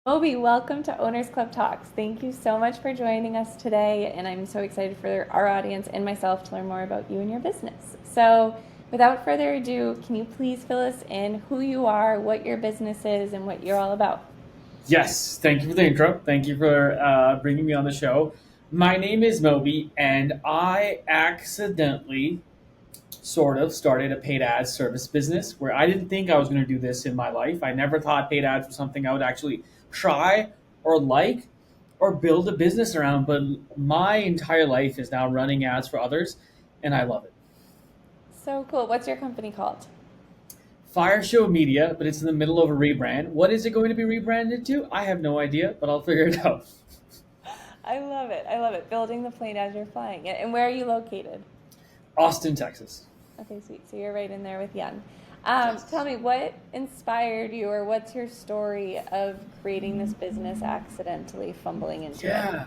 Moby, welcome to Owners Club Talks. Thank you so much for joining us today, and I'm so excited for our audience and myself to learn more about you and your business. So, without further ado, can you please fill us in who you are, what your business is, and what you're all about? Yes, thank you for the intro. Thank you for bringing me on the show. My name is Moby, and I accidentally sort of started a paid ads service business where I didn't think I was going to do this in my life. I never thought paid ads was something I would actually try or like or build a business around. But my entire life is now running ads for others, and I love it. So cool. What's your company called? Fire Show Media, but it's in the middle of a rebrand. What is it going to be rebranded to? I have no idea, but I'll figure it out. I love it. I love it. Building the plane as you're flying it. And where are you located? Austin, Texas. Okay, sweet. So you're right in there with Yen. Tell Yes. me, what inspired you, or what's your story of creating this business accidentally fumbling into it? Yeah.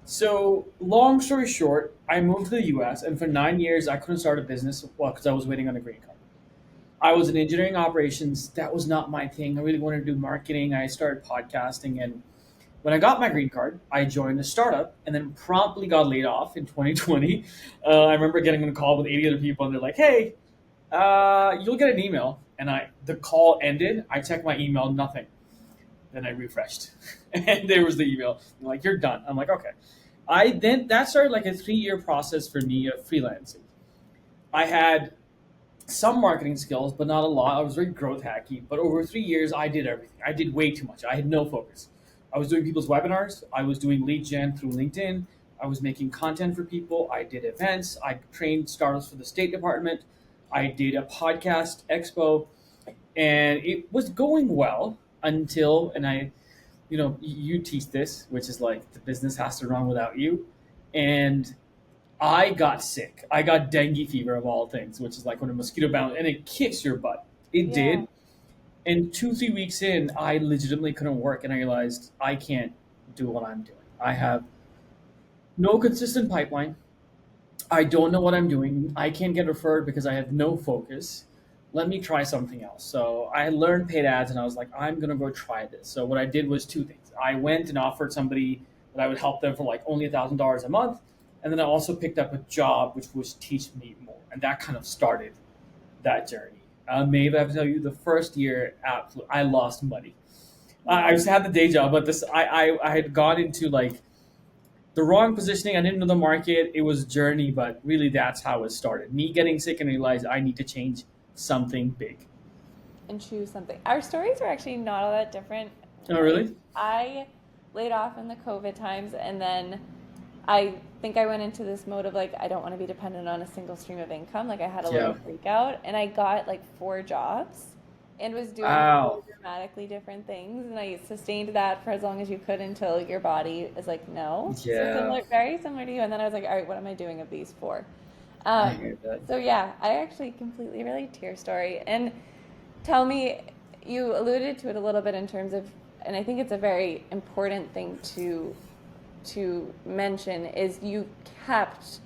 So, long story short, I moved to the US, and for 9 years, I couldn't start a business, well, because I was waiting on a green card. I was in engineering operations. That was not my thing. I really wanted to do marketing. I started podcasting. And when I got my green card, I joined a startup and then promptly got laid off in 2020. I remember getting on a call with 80 other people, and they're like, hey, you'll get an email. And the call ended. I checked my email, nothing. Then I refreshed, and there was the email. They're like, you're done. I'm like, okay. I then that started like a 3 year process for me of freelancing. I had some marketing skills, but not a lot. I was very growth hacky. But over 3 years, I did everything. I did way too much. I had no focus. I was doing people's webinars. I was doing lead gen through LinkedIn. I was making content for people. I did events. I trained startups for the State Department. I did a podcast expo, and it was going well until, and you teach this, which is like the business has to run without you. And I got sick. I got dengue fever of all things, which is like when a mosquito bounds and it kicks your butt. It Yeah. did. And 2, 3 weeks in, I legitimately couldn't work, and I realized I can't do what I'm doing. I have no consistent pipeline. I don't know what I'm doing. I can't get referred because I have no focus. Let me try something else. So I learned paid ads, and I was like, I'm gonna go try this. So what I did was two things. I went and offered somebody that I would help them for like only $1,000 a month, and then I also picked up a job which was teach me more, and that kind of started that journey. Maybe I have to tell you, the first year, I lost money. I Yeah. just had the day job, but I had gone into like the wrong positioning. I didn't know the market. It was a journey, but really that's how it started. Me getting sick and realized I need to change something big. And choose something. Our stories are actually not all that different. Oh, Like, really? I laid off in the COVID times, and then I think I went into this mode of like, I don't want to be dependent on a single stream of income. Like, I had a little Yeah. freak out, and I got like four jobs and was doing four Wow. dramatically different things. And I sustained that for as long as you could until your body is like, no. So Yeah. similar, very similar to you. And then I was like, all right, what am I doing of these four? I Um, hear that. so yeah, I actually completely relate to your story. And tell me, you alluded to it a little bit in terms of, and I think it's a very important thing to mention is you kept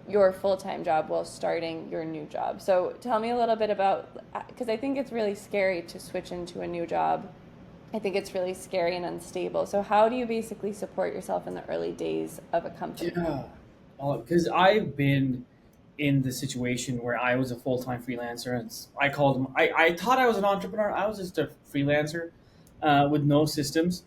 your full-time job while starting your new job. So tell me a little bit about, because I think it's really scary to switch into a new job. I think it's really scary and unstable. So how do you basically support yourself in the early days of a company? Yeah. Because I've been in the situation where I was a full time freelancer, and I called them. I thought I was an entrepreneur. I was just a freelancer with no systems.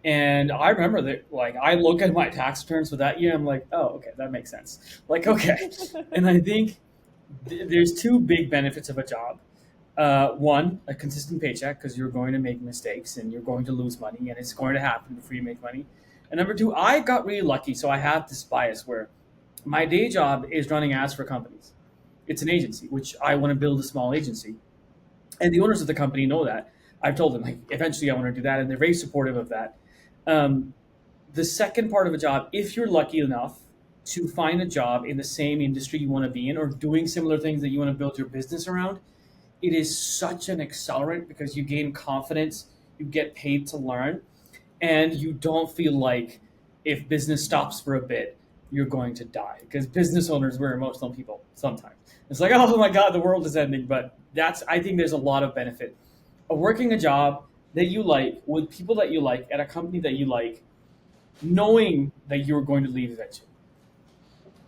And I remember that, like, I look at my tax returns for that year. I'm like, oh, okay, that makes sense. Like, okay. And I think there's two big benefits of a job. One, a consistent paycheck because you're going to make mistakes and you're going to lose money, and it's going to happen before you make money. And number two, I got really lucky, so I have this bias where my day job is running ads for companies. It's an agency, which I want to build a small agency, and the owners of the company know that. I've told them like eventually I want to do that, and they're very supportive of that. Um, the second part of a job, if you're lucky enough to find a job in the same industry you want to be in or doing similar things that you want to build your business around, it is such an accelerant because you gain confidence, you get paid to learn, and you don't feel like if business stops for a bit, you're going to die. Because business owners, we're emotional people sometimes. It's like, oh my God, the world is ending. But I think there's a lot of benefit of working a job that you like, with people that you like, at a company that you like, knowing that you're going to leave eventually.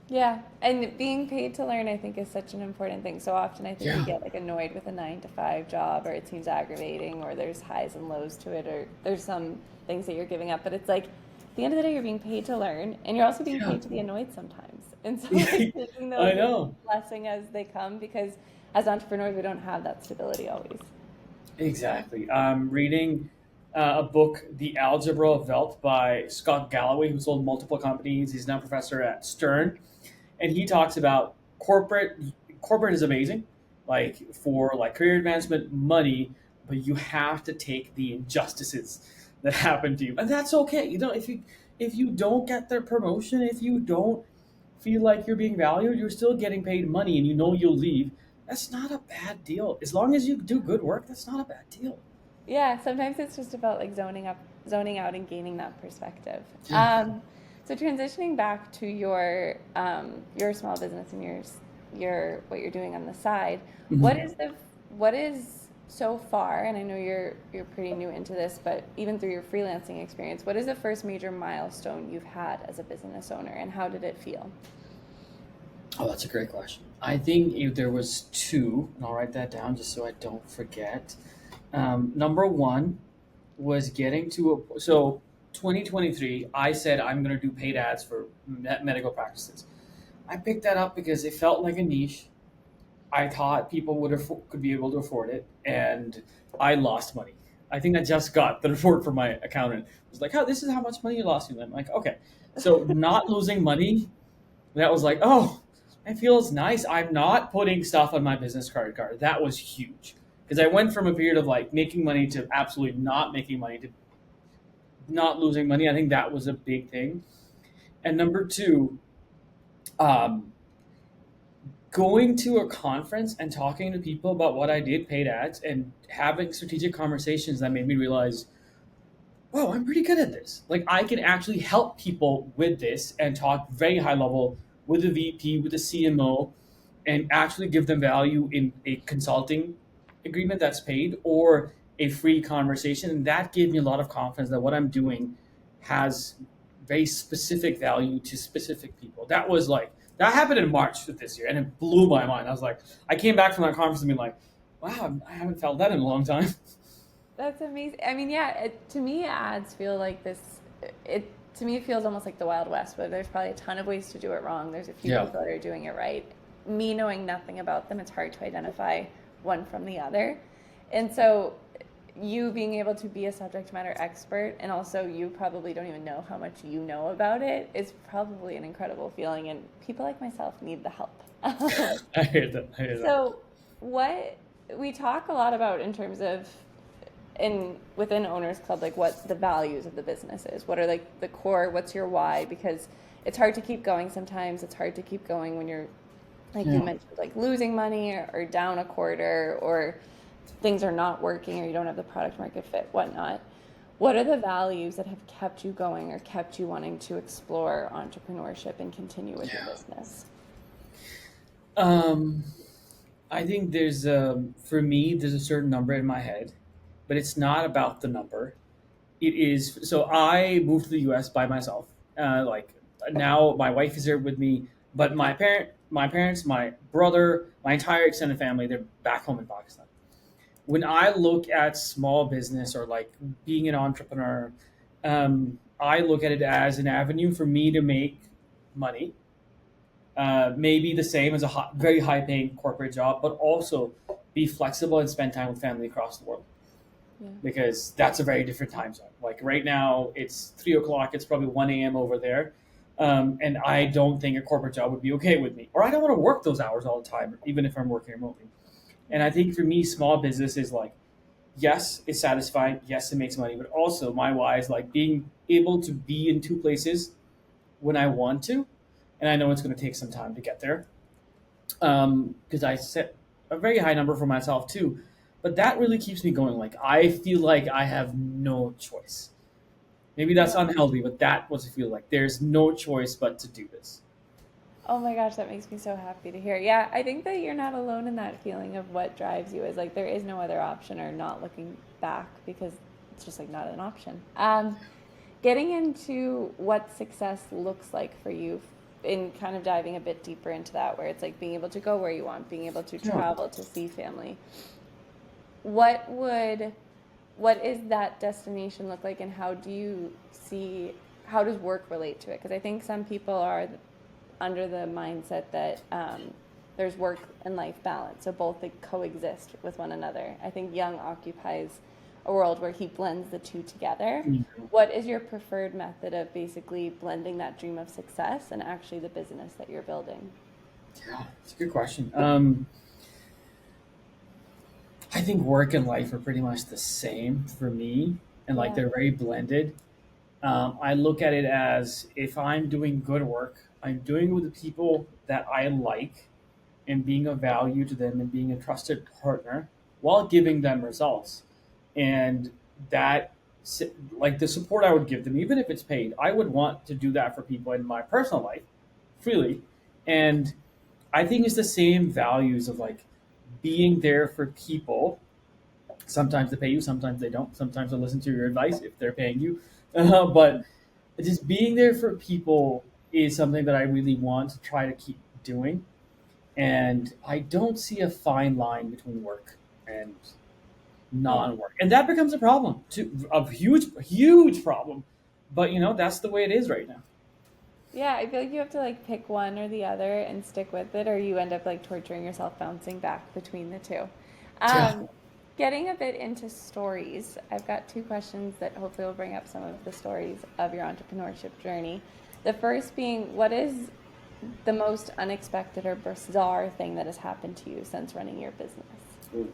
Yeah, and being paid to learn, I think, is such an important thing. So often, I think we Yeah. get like annoyed with a 9 to 5 job, or it seems aggravating, or there's highs and lows to it, or there's some things that you're giving up. But it's like, at the end of the day, you're being paid to learn, and you're also being Yeah. paid to be annoyed sometimes. And so, like, taking I those as know. a blessing as they come, because as entrepreneurs, we don't have that stability always. So, Exactly. I'm reading a book, The Algebra of Wealth by Scott Galloway, who sold multiple companies. He's now a professor at Stern, and he talks about corporate. Corporate is amazing, like for like career advancement, money, but you have to take the injustices that happen to you, and that's okay. You know, if you don't get the promotion, if you don't feel like you're being valued, you're still getting paid money, and you know you'll leave. That's not a bad deal. As long as you do good work, that's not a bad deal. yeah, sometimes it's just about like zoning out, and gaining that perspective. Yeah. So transitioning back to your small business and your what you're doing on the side, what Mhm. is the what is so far? And I know you're pretty new into this, but even through your freelancing experience, what is the first major milestone you've had as a business owner, and how did it feel? Oh, that's a great question. I think if there was two, and I'll write that down just so I don't forget. Number one was getting to a 2023. I said I'm going to do paid ads for medical practices. I picked that up because it felt like a niche. I thought people could be able to afford it, and I lost money. I think I just got the report from my accountant. It was like, "Oh, this is how much money you lost." And I'm like, "Okay." So not losing money, that was like, "Oh, it feels nice." I'm not putting stuff on my business card. That was huge because I went from a period of like making money to absolutely not making money to not losing money. I think that was a big thing. And number two, um, going to a conference and talking to people about what I did, paid ads, and having strategic conversations that made me realize, oh, I'm pretty good at this. Like I can actually help people with this and talk very high level with the VP, with the CMO, and actually give them value in a consulting agreement that's paid or a free conversation. And that gave me a lot of confidence that what I'm doing has very specific value to specific people. That was like that happened in March of this year, and it blew my mind. I was like, I came back from that conference and being like, wow, I haven't felt that in a long time. That's amazing. I mean, yeah, to me, ads feel like this. It to me it feels almost like the Wild West, where there's probably a ton of ways to do it wrong. There's a few Yeah. people that are doing it right. Me knowing nothing about them, it's hard to identify one from the other. And so, you being able to be a subject matter expert, and also you probably don't even know how much you know about it, is probably an incredible feeling. And people like myself need the help. I hear that. I hear that. So, what we talk a lot about in terms of within Owners Club, like what the values of the business is, what are like the core, what's your why? Because it's hard to keep going sometimes. It's hard to keep going when you're, like you Yeah. mentioned, like losing money, or down a quarter, or things are not working, or you don't have the product market fit, whatnot. What are the values that have kept you going, or kept you wanting to explore entrepreneurship and continue with your Yeah. business? Um, I think for me, there's a certain number in my head, but it's not about the number. It is, so I moved to the US by myself. Like now my wife is here with me, but my parents, my brother, my entire extended family, they're back home in Pakistan. When I look at small business or like being an entrepreneur, I look at it as an avenue for me to make money, maybe the same as a very high paying corporate job, but also be flexible and spend time with family across the world Yeah. because that's a very different time zone. Like right now, it's 3 o'clock. It's probably 1 a.m. over there, and I don't think a corporate job would be okay with me, or I don't want to work those hours all the time, even if I'm working remotely. And I think for me, small business is like, yes, it's satisfying. Yes, it makes money, but also my why is like being able to be in two places when I want to, and I know it's going to take some time to get there because I set a very high number for myself too. But that really keeps me going. Like I feel like I have no choice. Maybe that's Yeah. unhealthy, but that was I feel like there's no choice but to do this. Oh my gosh, that makes me so happy to hear. Yeah, I think that you're not alone in that feeling of what drives you, is like there is no other option, or not looking back, because it's just like not an option. Getting into what success looks like for you, in kind of diving a bit deeper into that, where it's like being able to go where you want, being able to Yeah. travel to see family. What would, what is that destination look like, and how do you see, how does work relate to it? Because I think some people are under the mindset that there's work and life balance, so both like coexist with one another. I think Young occupies a world where he blends the two together. What is your preferred method of basically blending that dream of success and actually the business that you're building? Yeah, it's a good question. I think work and life are pretty much the same for me, and like Yeah. they're very blended. I look at it as if I'm doing good work, I'm doing it with the people that I like and being of value to them and being a trusted partner while giving them results. And that, like the support I would give them, even if it's paid, I would want to do that for people in my personal life freely. And I think it's the same values of like being there for people. Sometimes they pay you, sometimes they don't. Sometimes they'll listen to your advice if they're paying you. But just being there for people is something that I really want to try to keep doing. And I don't see a fine line between work and Yeah. non-work, and that becomes a problem, too, a huge problem. But that's the way it is right now. Yeah, I feel like you have to like pick one or the other and stick with it, or you end up like torturing yourself bouncing back between the two. Yeah. Um, Getting a bit into stories, I've got two questions that hopefully will bring up some of the stories of your entrepreneurship journey. The first being, what is the most unexpected or bizarre thing that has happened to you since running your business? Ooh,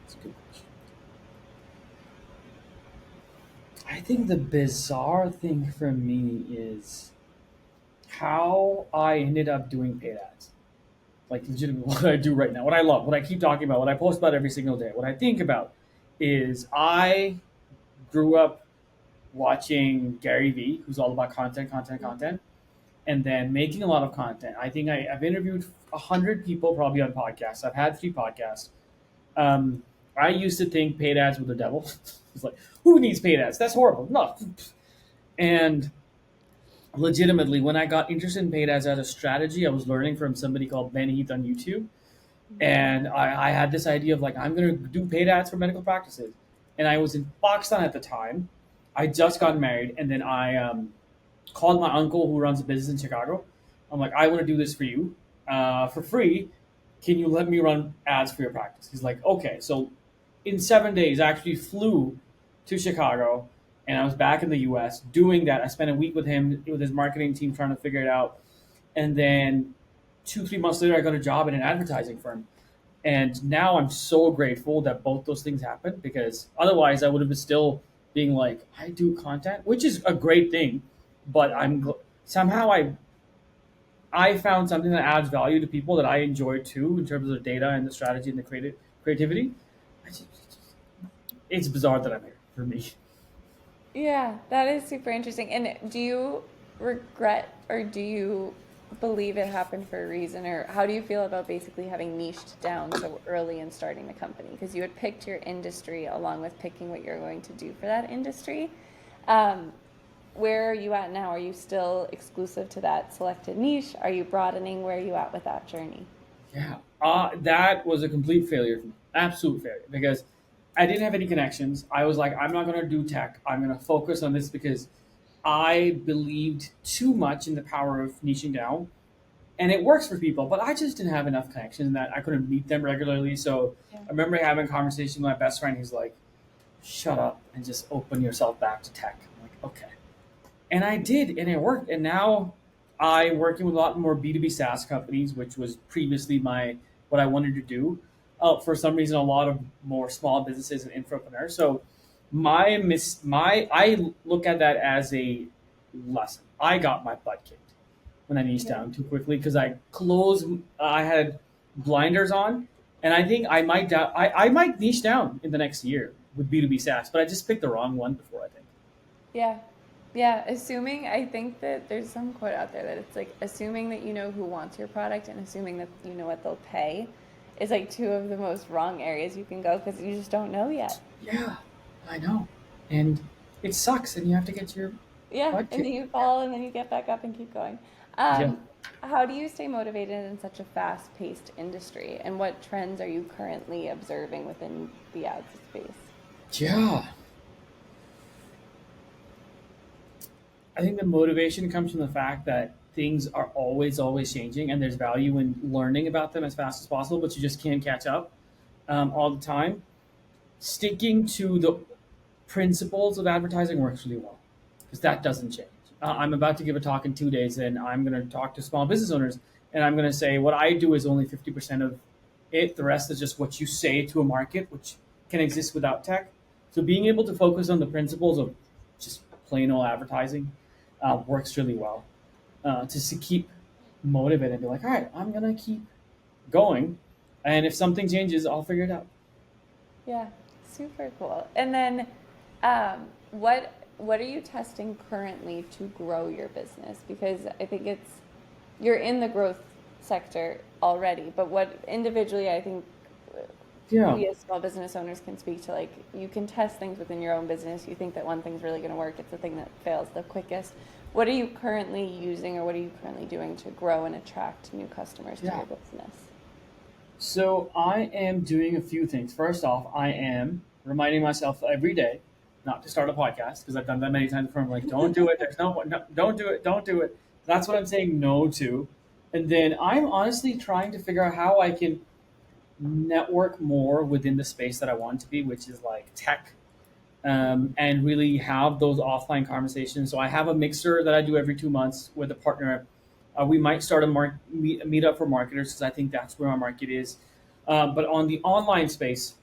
that's a good question. I think the bizarre thing for me is how I ended up doing paid ads. Like legitimately what I do right now, what I love, what I keep talking about, what I post about every single day, what I think about is I grew up watching Gary Vee, who's all about content, and then making a lot of content. I think I've interviewed 100 people probably on podcasts. I've had 3 podcasts. Um, I used to think paid ads were the devil. It's like, who needs paid ads? That's horrible. No. And legitimately, when I got interested in paid ads as a strategy, I was learning from somebody called Ben Heath on YouTube. And I had this idea of like, I'm going to do paid ads for medical practices. And I was in Pakistan at the time. I just got married. And then I called my uncle who runs a business in Chicago. I'm like, I want to do this for you for free. Can you let me run ads for your practice? He's like, okay. So in 7 days, I actually flew to Chicago and I was back in the US doing that. I spent a week with him, with his marketing team, trying to figure it out. And then 2, 3 months later, I got a job in an advertising firm. And now I'm so grateful that both those things happened, because otherwise I would have been still being like, I do content, which is a great thing, but somehow I found something that adds value to people that I enjoy too, in terms of the data and the strategy and the creativity. It's bizarre that I'm here for me. Yeah, that is super interesting. And do you regret, or do you believe it happened for a reason? Or how do you feel about basically having niched down so early in starting the company? Because you had picked your industry along with picking what you're going to do for that industry. Um, where are you at now? Are you still exclusive to that selected niche? Are you broadening? Where are you at with that journey? Yeah, that was a complete failure for me, absolute failure, because I didn't have any connections. I was like, I'm not going to do tech. I'm going to focus on this because I believed too much in the power of niching down, and it works for people. But I just didn't have enough connections, and that I couldn't meet them regularly. So Yeah. I remember having a conversation with my best friend. He's like, "Shut up and just open yourself back to tech." I'm like, "Okay," and I did, and it worked. And now I'm working with a lot more B2B SaaS companies, which was previously my what I wanted to do. For some reason, a lot of more small businesses and entrepreneurs. So I look at that as a lesson. I got my butt kicked when I niched Yeah. down too quickly because I had blinders on, and I think I might niche down in the next year with B2B SaaS, but I just picked the wrong one before, I think. Yeah. Yeah. Assuming, I think that there's some quote out there that it's like assuming that you know who wants your product and assuming that you know what they'll pay is like two of the most wrong areas you can go because you just don't know yet. Yeah, I know. and it sucks, and you have to get your Yeah, butt and then kicked. you fall and then you get back up and keep going. Yeah. Um, how do you stay motivated in such a fast-paced industry? And what trends are you currently observing within the ads space? Yeah. I think the motivation comes from the fact that things are always changing, and there's value in learning about them as fast as possible, but you just can't catch up all the time. Sticking to the principles of advertising works really well because that doesn't change. I'm about to give a talk in 2 days, and I'm going to talk to small business owners, and I'm going to say what I do is only 50% of it. The rest is just what you say to a market, which can exist without tech. So being able to focus on the principles of just plain old advertising works really well. Just to keep motivated and be like, all right, I'm going to keep going. And if something changes, I'll figure it out. Yeah, super cool. And then, what are you testing currently to grow your business? Because I think you're in the growth sector already, but what individually I think Yeah. we as small business owners can speak to, like, you can test things within your own business. You think that one thing's really going to work, it's the thing that fails the quickest. What are you currently using, or what are you currently doing to grow and attract new customers to Yeah. your business? So I am doing a few things. First off, I am reminding myself every day not to start a podcast because I've done that many times before. I'm like, don't do it. There's no, don't do it. Don't do it. That's what I'm saying no to. And then I'm honestly trying to figure out how I can network more within the space that I want to be, which is like tech, and really have those offline conversations. So I have a mixer that I do every 2 months with a partner. We might start a meetup for marketers because I think that's where our market is. But on the online space,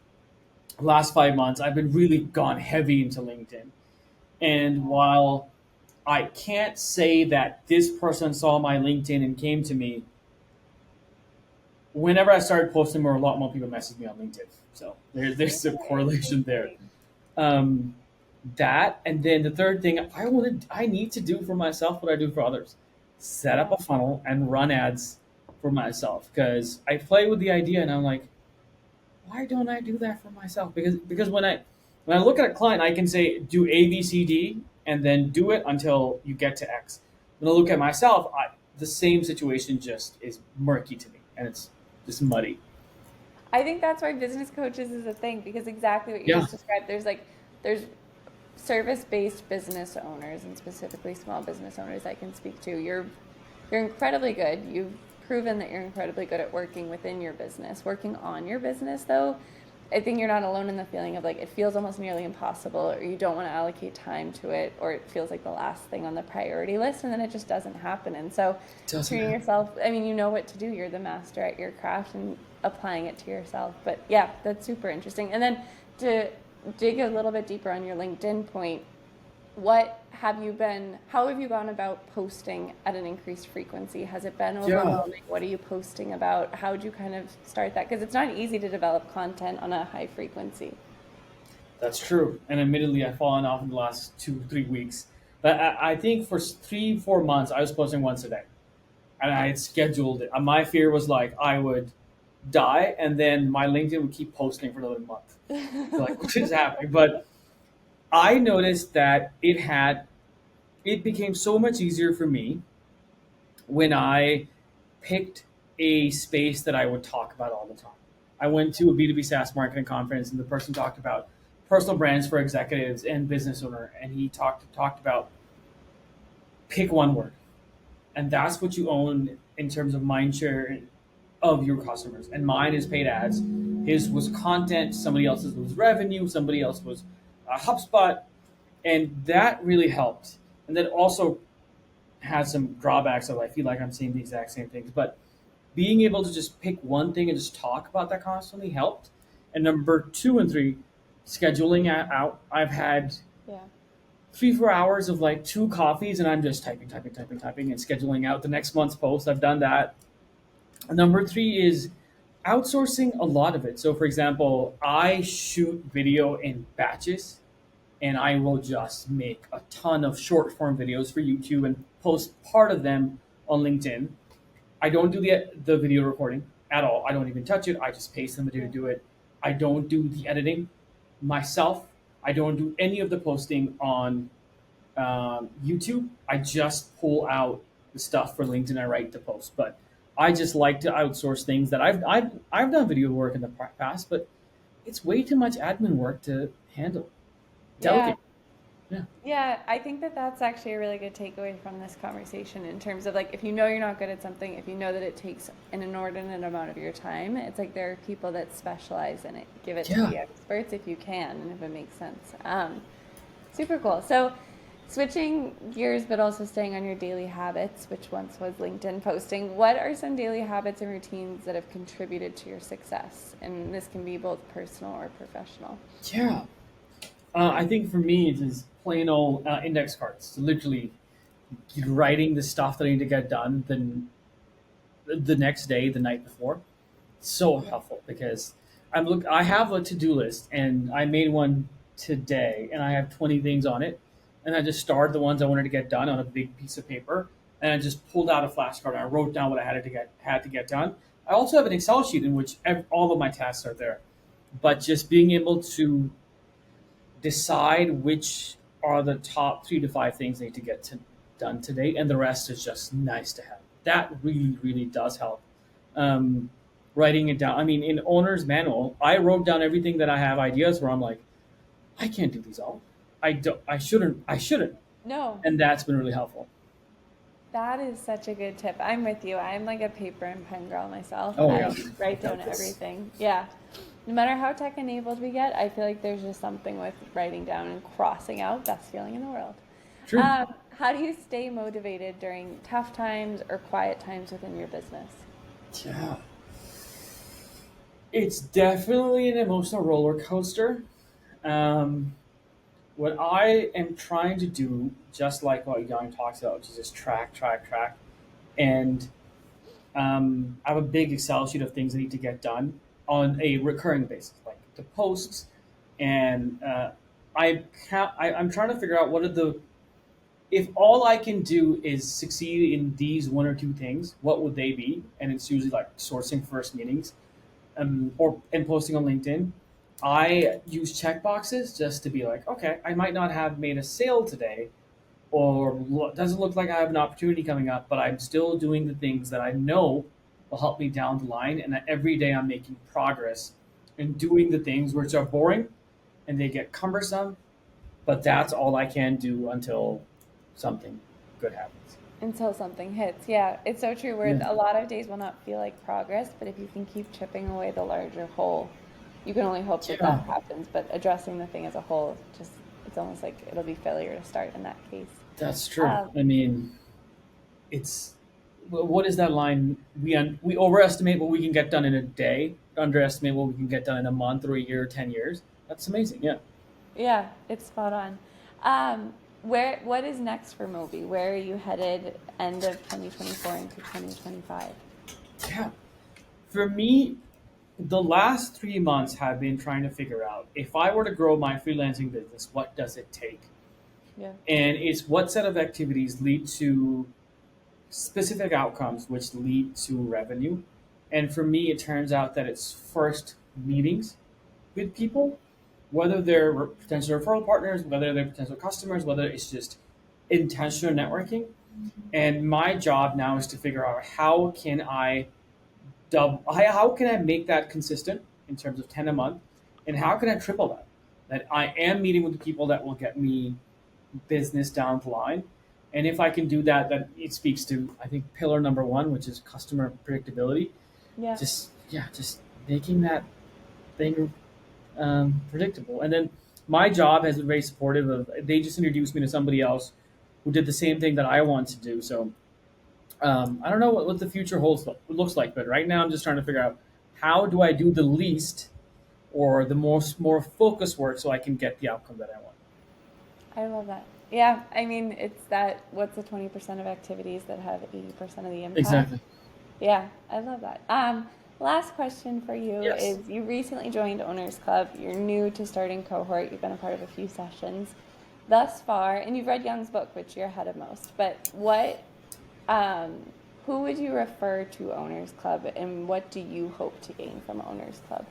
last 5 months, I've been really gone heavy into LinkedIn. And while I can't say that this person saw my LinkedIn and came to me, whenever I started posting more, a lot more people messaged me on LinkedIn. So there's a Super correlation there. interesting. Um, that, and then the third thing I need to do for myself what I do for others: set up Yeah. a funnel and run ads for myself. Because I play with the idea, and I'm like, why don't I do that for myself? Because when I look at a client, I can say do A B C D and then do it until you get to X. When I look at myself, the same situation just is murky to me, and it's just muddy. I think that's why business coaches is a thing, because exactly what you Yeah, just described. There's service-based business owners, and specifically small business owners I can speak to. You're incredibly good. You've proven that you're incredibly good at working within your business. Working on your business, though, I think you're not alone in the feeling of, like, it feels almost nearly impossible, or you don't want to allocate time to it, or it feels like the last thing on the priority list, and then it just doesn't happen. And so it doesn't treating happen. yourself, I mean, you know what to do. You're the master at your craft and applying it to yourself. But yeah, that's super interesting. And then to dig a little bit deeper on your LinkedIn point, how have you gone about posting at an increased frequency? Has it been Yeah, overwhelming? What are you posting about? How would you kind of start that? Because it's not easy to develop content on a high frequency. that's true. And admittedly, I've fallen off in the last 2 3 weeks. But I think for 3 4 months, I was posting once a day, and I had scheduled it. My fear was like I would die, and then my LinkedIn would keep posting for another month. Like, what is happening? But I noticed that it became so much easier for me when I picked a space that I would talk about all the time. I went to a B2B SaaS marketing conference, and the person talked about personal brands for executives and business owner, and he talked about pick one word, and that's what you own in terms of mind share of your customers. And mine is paid ads. His was content. Somebody else's was revenue. Somebody else was HubSpot, and that really helped. And then also had some drawbacks of I feel like I'm saying the exact same things, but being able to just pick one thing and just talk about that constantly helped. And number two and three, scheduling out. I've had Yeah. 3 4 hours of like two coffees, and I'm just typing, and scheduling out the next month's post. I've done that. Number three is outsourcing a lot of it. So, for example, I shoot video in batches, and I will just make a ton of short form videos for YouTube and post part of them on LinkedIn. I don't do the video recording at all. I don't even touch it. I just pay somebody to Yeah. do it. I don't do the editing myself. I don't do any of the posting on YouTube. I just pull out the stuff for LinkedIn. I write the post, but I just like to outsource things that I've done video work in the past, but it's way too much admin work to handle. Yeah. Delegate. Yeah. Yeah, I think that that's actually a really good takeaway from this conversation in terms of like if you know you're not good at something, if you know that it takes an inordinate amount of your time, it's like there are people that specialize in it. Give it to Yeah. the experts if you can and if it makes sense. Super cool. So switching gears, but also staying on your daily habits, which once was LinkedIn posting, what are some daily habits and routines that have contributed to your success? And this can be both personal or professional. Yeah. I think for me, it is plain old index cards. So literally writing the stuff that I need to get done the next day, the night before. So Yeah. helpful because I have a to-do list and I made one today and I have 20 things on it and I just starred the ones I wanted to get done on a big piece of paper and I just pulled out a flashcard and I wrote down what I had to get done. I also have an Excel sheet in which all of my tasks are there, but just being able to decide which are the top 3 to 5 things I need to done today, and the rest is just nice to have. That really, really does help. Um, Writing it down. I mean, in owner's manual, I wrote down everything that I have ideas where I'm like, I can't do these all. I don't. I shouldn't. I shouldn't. No. And that's been really helpful. That is such a good tip. I'm with you. I'm like a paper and pen girl myself. Oh I yeah. write down Without this. everything. Yeah. No matter how tech enabled we get, I feel like there's just something with writing down and crossing out, best feeling in the world. True. How do you stay motivated during tough times or quiet times within your business? Yeah. It's definitely an emotional roller coaster. Um, what I am trying to do, just like what Young talks about, which is just track, track, track, and I have a big Excel sheet of things I need to get done on a recurring basis, like the posts, and I'm trying to figure out what are the if all I can do is succeed in these 1 or 2 things, what would they be? And it's usually like sourcing first meetings, or and posting on LinkedIn. I use checkboxes just to be like, okay, I might not have made a sale today, or doesn't look like I have an opportunity coming up, but I'm still doing the things that I know will help me down the line. And that every day I'm making progress and doing the things which are boring and they get cumbersome, but that's all I can do until something good happens. Until something hits. Yeah, it's so true. Where Yeah. a lot of days will not feel like progress, but if you can keep chipping away the larger whole, you can only hope that Yeah, that happens. But addressing the thing as a whole, just it's almost like it'll be failure to start in that case. that's true. Um, I mean, it's what is that line? We overestimate what we can get done in a day, underestimate what we can get done in a month or a year or 10 years. That's amazing. Yeah. yeah, it's spot on. What is next for Moby? Where are you headed end of 2024 into 2025? Yeah. For me, the last 3 months have been trying to figure out if I were to grow my freelancing business, what does it take? Yeah. And it's what set of activities lead to specific outcomes, which lead to revenue. And for me, it turns out that it's first meetings with people, whether they're potential referral partners, whether they're potential customers, whether it's just intentional networking. And my job now is to figure out how can I make that consistent in terms of 10 a month, and how can I triple that? That I am meeting with the people that will get me business down the line. And if I can do that, then it speaks to, I think, pillar number one, which is customer predictability. Yeah. Just making that thing predictable. And then my job has been very supportive of. They just introduced me to somebody else who did the same thing that I want to do. So I don't know what the future looks like, but right now I'm just trying to figure out how do I do the least or the most more focused work so I can get the outcome that I want. I love that. Yeah, I mean, it's that what's the 20% of activities that have 80% of the impact? Exactly. Yeah, I love that. Last question for you Yes. is you recently joined Owners Club. You're new to starting cohort. You've been a part of a few sessions thus far, and you've read Young's book, which you're ahead of most. But um, who would you refer to Owners Club, and what do you hope to gain from Owners Club?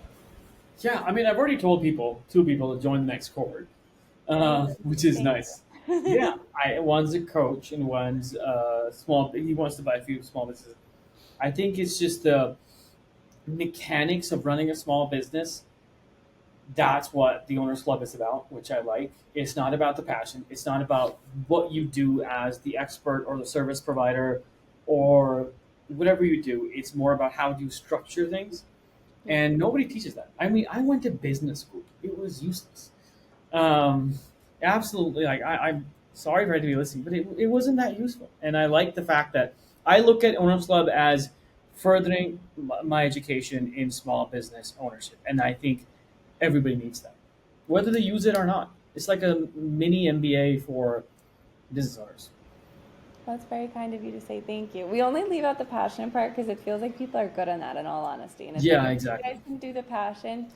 Yeah, I mean, I've already told 2 people to join the next cohort. which is Thank nice. Yeah, you. one's a coach and one's small. He wants to buy a few small businesses. I think it's just the mechanics of running a small business. That's what the owners club is about, which I like. It's not about the passion. It's not about what you do as the expert or the service provider or whatever you do. It's more about how do you structure things. And nobody teaches that. I mean, I went to business school. It was useless. Um, absolutely. Like I'm sorry for it to be listening, but it wasn't that useful. And I like the fact that I look at Owners Club as furthering my education in small business ownership. And I think everybody needs that, whether they use it or not. It's like a mini MBA for business owners. That's very kind of you to say thank you. We only leave out the passion part because it feels like people are good on that in all honesty. And it's like Yeah, if you exactly. guys can do the passion,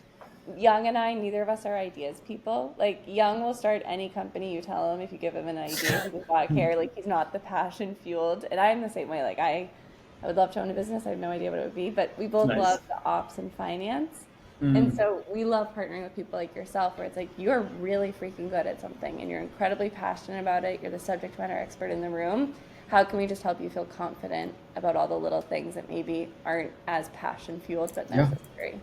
Young and I, neither of us are ideas people. Like Young will start any company you tell him if you give him an idea. He does not care. Like he's not the passion fueled. And I'm the same way. Like I would love to own a business. I have no idea what it would be, but we both Nice. love the ops and finance. And Mm, so we love partnering with people like yourself where it's like you're really freaking good at something and you're incredibly passionate about it. You're the subject matter expert in the room. How can we just help you feel confident about all the little things that maybe aren't as passion fueled but yeah. necessary?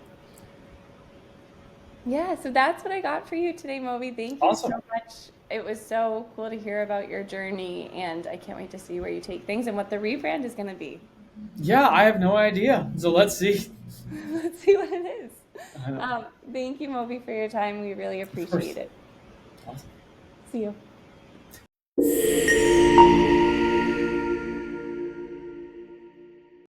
Yeah, so that's what I got for you today, Moby. Thank you so Awesome. much. It was so cool to hear about your journey, and I can't wait to see where you take things and what the rebrand is going to be. Yeah, I have no idea. So let's see. Let's see what it is. I know. Thank you, Moby, for your time. We really Of course. appreciate it. Awesome. See you.